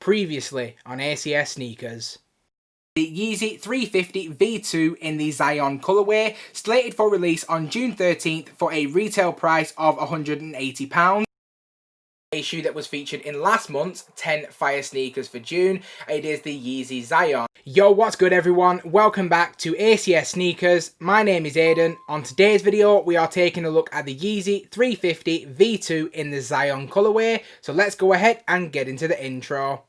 previously on ACS Sneakers. The Yeezy 350 V2 in the Zyon colorway, slated for release on June 13th for a retail price of £180. A shoe that was featured in last month's 10 fire sneakers for June. It is the Yeezy Zyon. Yo, what's good everyone? Welcome back to ACS Sneakers. My name is Aiden. On today's video, we are taking a look at the Yeezy 350 V2 in the Zyon colorway. So let's go ahead and get into the intro.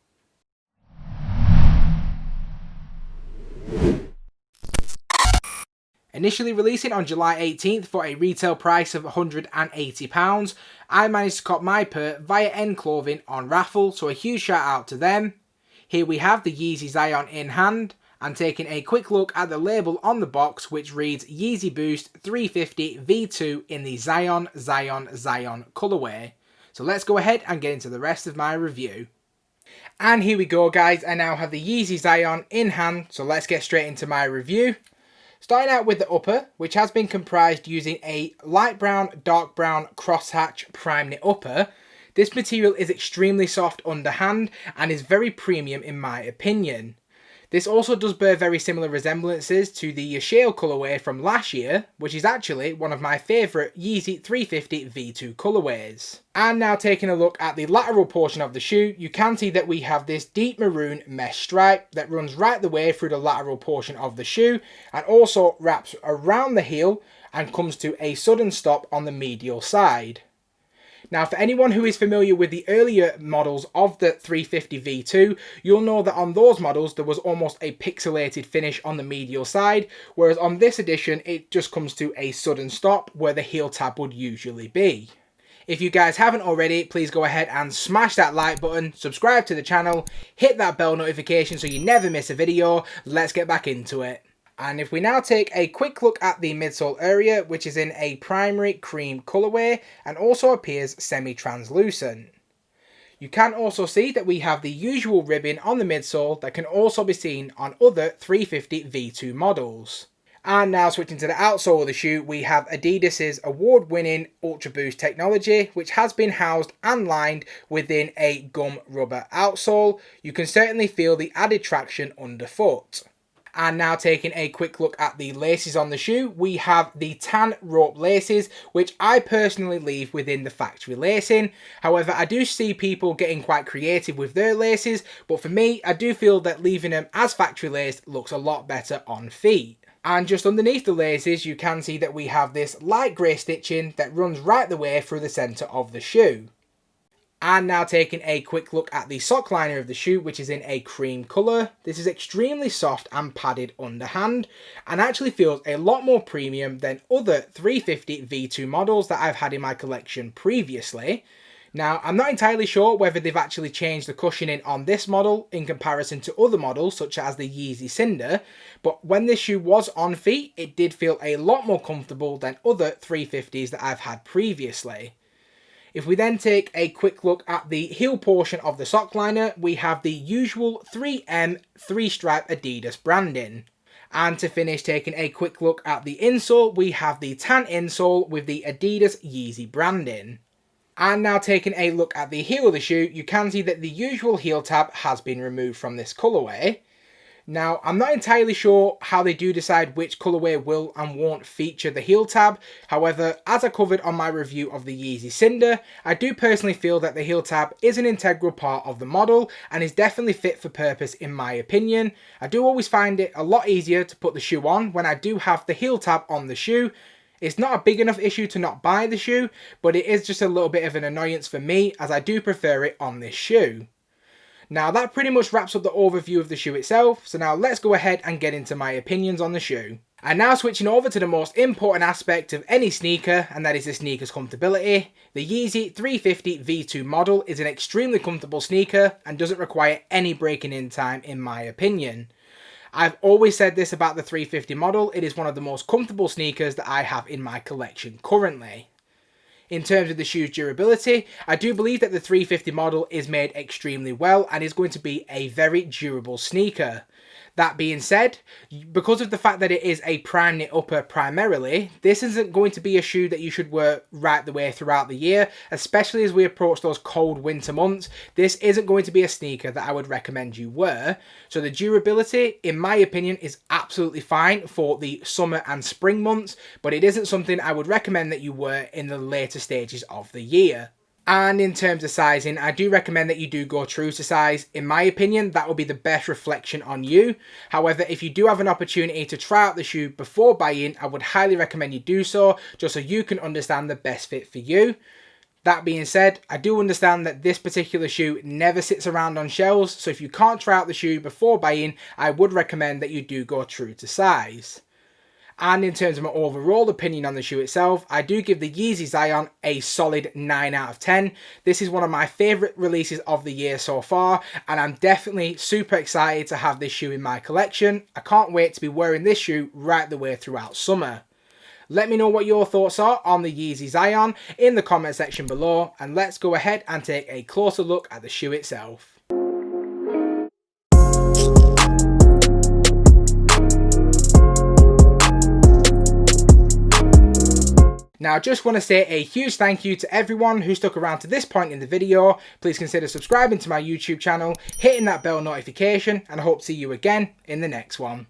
Initially releasing on July 18th for a retail price of £180, I managed to cop my pair via End Clothing on raffle, so a huge shout out to them. Here we have the Yeezy Zyon in hand, and taking a quick look at the label on the box, which reads Yeezy Boost 350 V2 in the Zyon colorway. So let's go ahead and get into the rest of my review. And here we go guys, I now have the Yeezy Zyon in hand, so let's get straight into my review. Starting out with the upper, which has been comprised using a light brown, dark brown crosshatch prime knit upper. This material is extremely soft underhand and is very premium in my opinion. This also does bear very similar resemblances to the shale colourway from last year, which is actually one of my favourite Yeezy 350 V2 colourways. And now taking a look at the lateral portion of the shoe, you can see that we have this deep maroon mesh stripe that runs right the way through the lateral portion of the shoe and also wraps around the heel and comes to a sudden stop on the medial side. Now, for anyone who is familiar with the earlier models of the 350 V2, you'll know that on those models there was almost a pixelated finish on the medial side, whereas on this edition it just comes to a sudden stop where the heel tab would usually be. If you guys haven't already, please go ahead and smash that like button, subscribe to the channel, hit that bell notification so you never miss a video. Let's get back into it. And if we now take a quick look at the midsole area, which is in a primary cream colourway and also appears semi-translucent. You can also see that we have the usual ribbing on the midsole that can also be seen on other 350 V2 models. And now switching to the outsole of the shoe, we have Adidas' award-winning Ultra Boost technology, which has been housed and lined within a gum rubber outsole. You can certainly feel the added traction underfoot. And now taking a quick look at the laces on the shoe, we have the tan rope laces, which I personally leave within the factory lacing. However, I do see people getting quite creative with their laces, but for me, I do feel that leaving them as factory laced looks a lot better on feet. And just underneath the laces, you can see that we have this light grey stitching that runs right the way through the centre of the shoe. And now taking a quick look at the sock liner of the shoe, which is in a cream colour. This is extremely soft and padded underhand and actually feels a lot more premium than other 350 V2 models that I've had in my collection previously. Now, I'm not entirely sure whether they've actually changed the cushioning on this model in comparison to other models such as the Yeezy Cinder, but when this shoe was on feet, it did feel a lot more comfortable than other 350s that I've had previously. If we then take a quick look at the heel portion of the sock liner, we have the usual 3M 3-stripe Adidas branding. And to finish taking a quick look at the insole, we have the tan insole with the Adidas Yeezy branding. And now taking a look at the heel of the shoe, you can see that the usual heel tab has been removed from this colourway. Now, I'm not entirely sure how they do decide which colourway will and won't feature the heel tab. However, as I covered on my review of the Yeezy Cinder, I do personally feel that the heel tab is an integral part of the model and is definitely fit for purpose in my opinion. I do always find it a lot easier to put the shoe on when I do have the heel tab on the shoe. It's not a big enough issue to not buy the shoe, but it is just a little bit of an annoyance for me as I do prefer it on this shoe. Now that pretty much wraps up the overview of the shoe itself, so now let's go ahead and get into my opinions on the shoe. And now switching over to the most important aspect of any sneaker, and that is the sneaker's comfortability. The Yeezy 350 V2 model is an extremely comfortable sneaker and doesn't require any breaking in time in my opinion. I've always said this about the 350 model, it is one of the most comfortable sneakers that I have in my collection currently. In terms of the shoe's durability, I do believe that the 350 model is made extremely well and is going to be a very durable sneaker. That being said, because of the fact that it is a prime knit upper primarily, this isn't going to be a shoe that you should wear right the way throughout the year, especially as we approach those cold winter months. This isn't going to be a sneaker that I would recommend you wear. So the durability, in my opinion, is absolutely fine for the summer and spring months, but it isn't something I would recommend that you wear in the later stages of the year. And in terms of sizing, I do recommend that you do go true to size. In my opinion, that will be the best reflection on you. However, if you do have an opportunity to try out the shoe before buying, I would highly recommend you do so, just so you can understand the best fit for you. That being said, I do understand that this particular shoe never sits around on shelves, so if you can't try out the shoe before buying, I would recommend that you do go true to size. And in terms of my overall opinion on the shoe itself, I do give the Yeezy Zyon a solid 9 out of 10. This is one of my favourite releases of the year so far, and I'm definitely super excited to have this shoe in my collection. I can't wait to be wearing this shoe right the way throughout summer. Let me know what your thoughts are on the Yeezy Zyon in the comment section below, and let's go ahead and take a closer look at the shoe itself. Now, I just want to say a huge thank you to everyone who stuck around to this point in the video. Please consider subscribing to my YouTube channel, hitting that bell notification, and I hope to see you again in the next one.